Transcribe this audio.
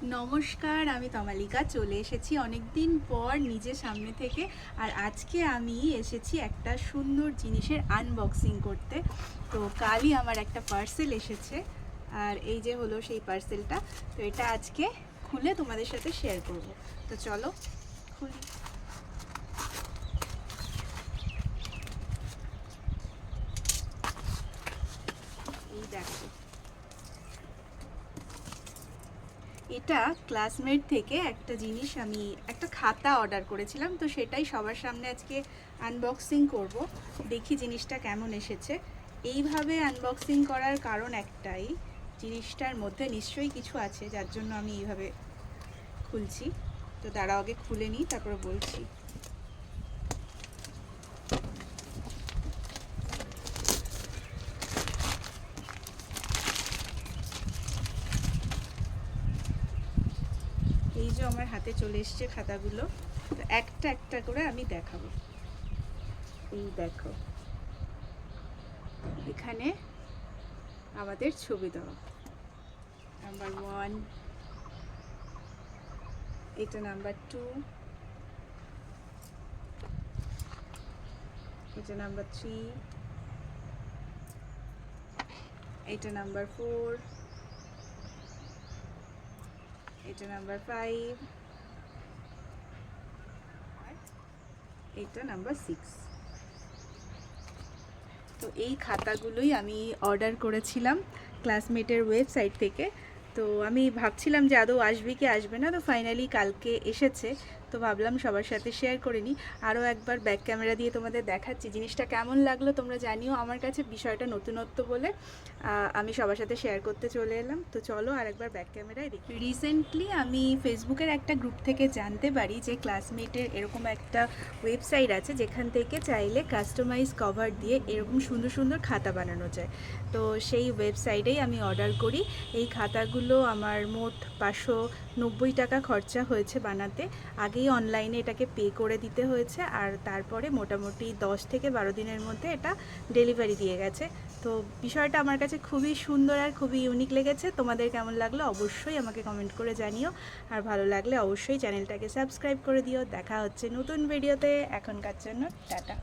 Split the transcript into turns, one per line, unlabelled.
নমস্কার, আমি তমালিকা চলে এসেছি অনেক দিন পর নিজের সামনে থেকে। আর আজকে আমি এসেছি একটা সুন্দর জিনিসের আনবক্সিং করতে। তো কালই আমার একটা পার্সেল এসেছে, আর এই যে হলো সেই পার্সেলটা। তো এটা আজকে খুলে তোমাদের সাথে শেয়ার করব। তো চলো খুলি। এই দেখো, এটা ক্লাসমেট থেকে একটা জিনিস, আমি একটা খাতা অর্ডার করেছিলাম, তো সেটাই সবার সামনে আজকে আনবক্সিং করব। দেখি জিনিসটা কেমন এসেছে। এইভাবে আনবক্সিং করার কারণ একটাই, জিনিসটার মধ্যে নিশ্চয়ই কিছু আছে যার জন্য আমি এইভাবে খুলছি। তো দাঁড়াও, আগে খুলে নিই তারপরে বলছি। এই যে আমার হাতে চলে এসছে খাতাগুলো, তো একটা একটা করে আমি দেখাবো। এই দেখো, এখানে আমাদের ছবি দেওয়া। নাম্বার 1, এটা নাম্বার 2, এটা নাম্বার 3, এটা নাম্বার 4, এটা নাম্বার 5, এটা নাম্বার 6। তো এই খাতাগুলোই আমি অর্ডার করেছিলাম ক্লাসমেটের ওয়েবসাইট থেকে। তো আমি ভাবছিলাম যে আদৌ আসবে কি আসবে না, তো ফাইনালি কালকে এসেছে। তো ভাবলাম সবার সাথে শেয়ার করে নিই। আরও একবার ব্যাক ক্যামেরা দিয়ে তোমাদের দেখাচ্ছি জিনিসটা কেমন লাগলো তোমরা জানিও। আমার কাছে বিষয়টা নতুনত্ব বলে আমি সবার সাথে শেয়ার করতে চলে এলাম। তো চলো আর একবার ব্যাক ক্যামেরায় দেখি। রিসেন্টলি আমি ফেসবুকের একটা গ্রুপ থেকে জানতে পারি যে ক্লাসমেটের এরকম একটা ওয়েবসাইট আছে যেখান থেকে চাইলে কাস্টমাইজ কভার দিয়ে এরকম সুন্দর সুন্দর খাতা বানানো যায়। তো সেই ওয়েবসাইটেই আমি অর্ডার করি। এই খাতাগুলো আমার মোট 590 টাকা খরচা হয়েছে বানাতে। আগেই অনলাইনে এটাকে পে করে দিতে হয়েছে, আর তারপরে মোটামুটি 10 থেকে 12 দিনের মধ্যে এটা ডেলিভারি দিয়ে গেছে। তো বিষয়টা আমার কাছে খুবই সুন্দর আর খুবই ইউনিক লেগেছে। তোমাদের কেমন লাগলো অবশ্যই আমাকে কমেন্ট করে জানিও, আর ভালো লাগলে অবশ্যই চ্যানেলটাকে সাবস্ক্রাইব করে দিও। দেখা হচ্ছে নতুন ভিডিওতে, এখনকার জন্য টাটা।